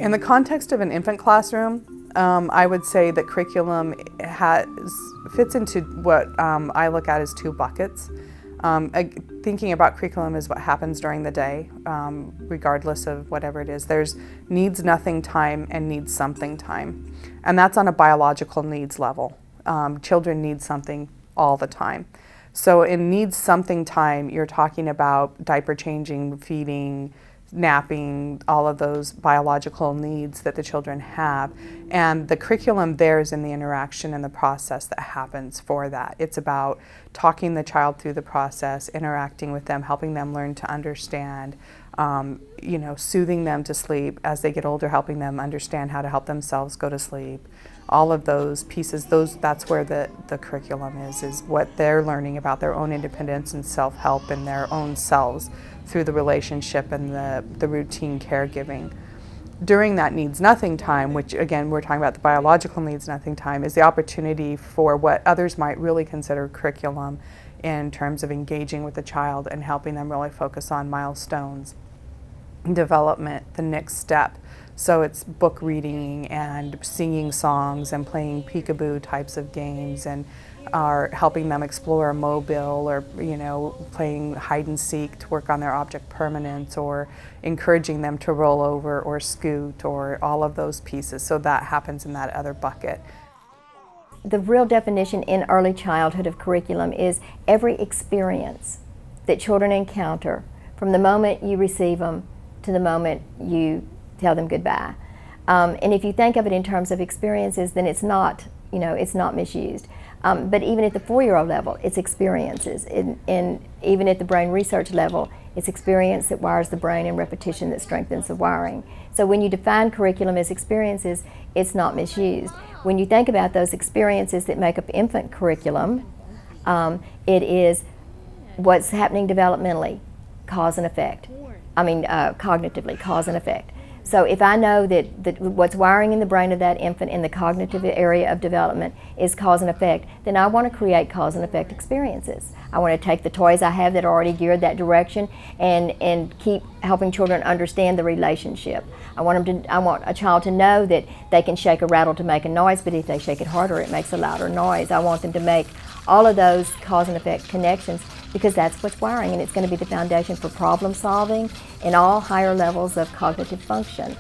In the context of an infant classroom, I would say that curriculum fits into what I look at as two buckets. Thinking about curriculum is what happens during the day, regardless of whatever it is. There's needs nothing time and needs something time. And that's on a biological needs level. Children need something all the time. So in needs something time, you're talking about diaper changing, feeding, napping, all of those biological needs that the children have. And the curriculum there is in the interaction and the process that happens for that. It's about talking the child through the process, interacting with them, helping them learn to understand, soothing them to sleep as they get older, helping them understand how to help themselves go to sleep. All of those pieces, that's where the curriculum is what they're learning about their own independence and self-help in their own selves through the relationship and the routine caregiving. During that needs nothing time, which again we're talking about the biological needs nothing time, is the opportunity for what others might really consider curriculum in terms of engaging with the child and helping them really focus on milestones, development, the next step. So it's book reading and singing songs and playing peekaboo types of games, and are helping them explore a mobile, or playing hide and seek to work on their object permanence, or encouraging them to roll over or scoot, or all of those pieces. So that happens in that other bucket. The real definition in early childhood of curriculum is every experience that children encounter from the moment you receive them to the moment you tell them goodbye. And if you think of it in terms of experiences, then it's not misused. But even at the 4-year-old level, it's experiences. And even at the brain research level, it's experience that wires the brain and repetition that strengthens the wiring. So when you define curriculum as experiences, it's not misused. When you think about those experiences that make up infant curriculum, it is what's happening developmentally, cause and effect. Cognitively, cause and effect. So if I know that what's wiring in the brain of that infant in the cognitive area of development is cause and effect, then I want to create cause and effect experiences. I want to take the toys I have that are already geared that direction and keep helping children understand the relationship. I want a child to know that they can shake a rattle to make a noise, but if they shake it harder, it makes a louder noise. I want them to make all of those cause and effect connections, because that's what's wiring, and it's going to be the foundation for problem solving in all higher levels of cognitive function.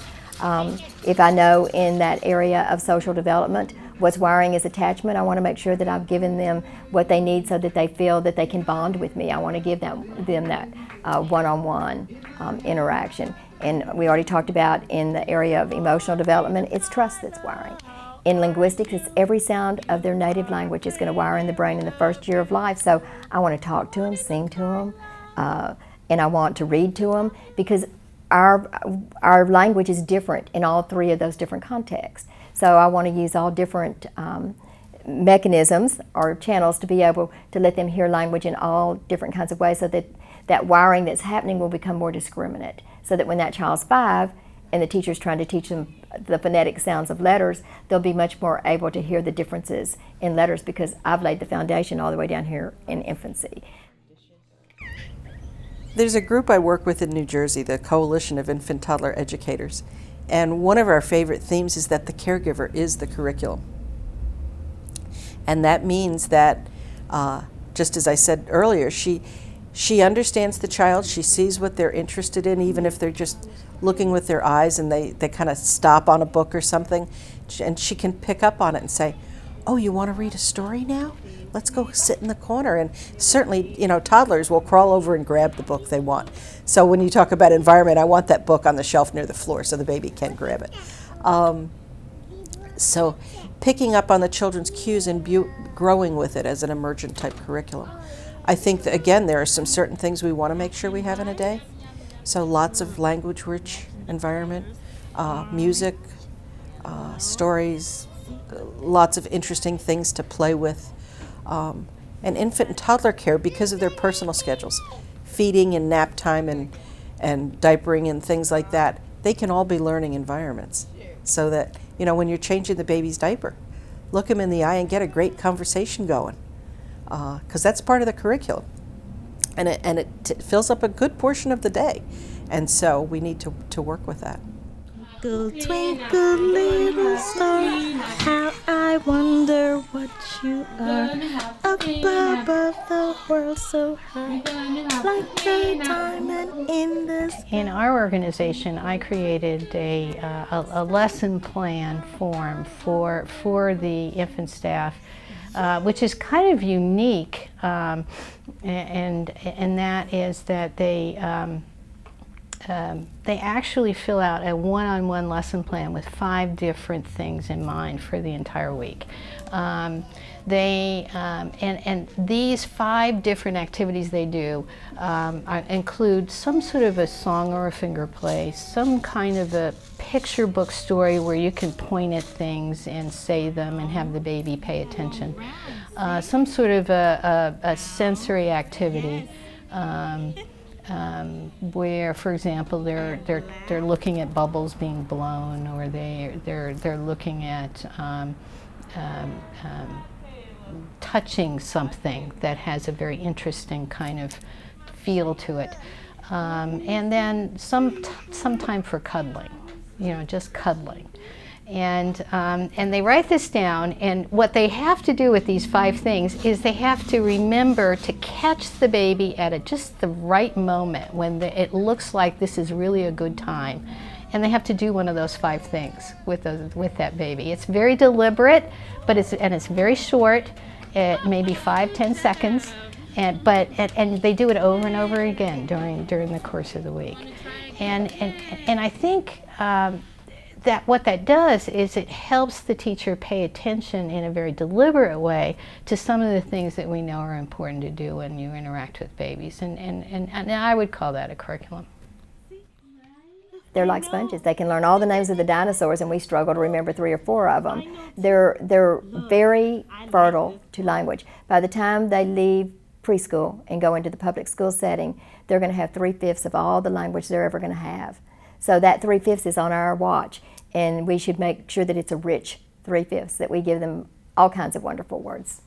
If I know in that area of social development what's wiring is attachment, I want to make sure that I've given them what they need so that they feel that they can bond with me. I want to give them that one-on-one interaction. And we already talked about in the area of emotional development, it's trust that's wiring. In linguistics, it's every sound of their native language is going to wire in the brain in the first year of life. So I want to talk to them, sing to them, and I want to read to them, because our language is different in all three of those different contexts. So I want to use all different mechanisms or channels to be able to let them hear language in all different kinds of ways, so that that wiring that's happening will become more discriminate. So that when that child's 5 and the teacher's trying to teach them the phonetic sounds of letters, they'll be much more able to hear the differences in letters, because I've laid the foundation all the way down here in infancy. There's a group I work with in New Jersey, the Coalition of Infant Toddler Educators, and one of our favorite themes is that the caregiver is the curriculum. And that means that, just as I said earlier, she understands the child, she sees what they're interested in, even if they're just looking with their eyes and they kind of stop on a book or something, and she can pick up on it and say, oh, you want to read a story now? Let's go sit in the corner. And certainly, toddlers will crawl over and grab the book they want. So when you talk about environment, I want that book on the shelf near the floor so the baby can grab it. So picking up on the children's cues and growing with it as an emergent type curriculum. I think that, again, there are some certain things we want to make sure we have in a day. So lots of language-rich environment, music, stories, lots of interesting things to play with. And infant and toddler care, because of their personal schedules, feeding and nap time and diapering and things like that, they can all be learning environments. So that, when you're changing the baby's diaper, look them in the eye and get a great conversation going, because that's part of the curriculum. And it fills up a good portion of the day. And so we need to work with that. Twinkle, twinkle, little star, how I wonder what you are. Up above the world so high, like a diamond in the sky. In our organization, I created a lesson plan form for the infant staff, which is kind of unique, and that is that they actually fill out a one-on-one lesson plan with 5 different things in mind for the entire week. And these 5 different activities they do include some sort of a song or a finger play, some kind of a picture book story where you can point at things and say them and have the baby pay attention, some sort of a sensory activity. Where, for example, they're looking at bubbles being blown, or they're looking at touching something that has a very interesting kind of feel to it, and then some time for cuddling, just cuddling. And they write this down, and what they have to do with these 5 things is they have to remember to catch the baby at just the right moment when it looks like this is really a good time. And they have to do one of those 5 things with that baby. It's very deliberate, but it's very short, maybe 5-10 seconds, and they do it over and over again during the course of the week. And I think that what that does is it helps the teacher pay attention in a very deliberate way to some of the things that we know are important to do when you interact with babies, and I would call that a curriculum. They're like sponges. They can learn all the names of the dinosaurs, and we struggle to remember 3 or 4 of them. They're very fertile to language. By the time they leave preschool and go into the public school setting, they're going to have 3/5 of all the language they're ever going to have. So that 3/5 is on our watch, and we should make sure that it's a rich 3/5, that we give them all kinds of wonderful words.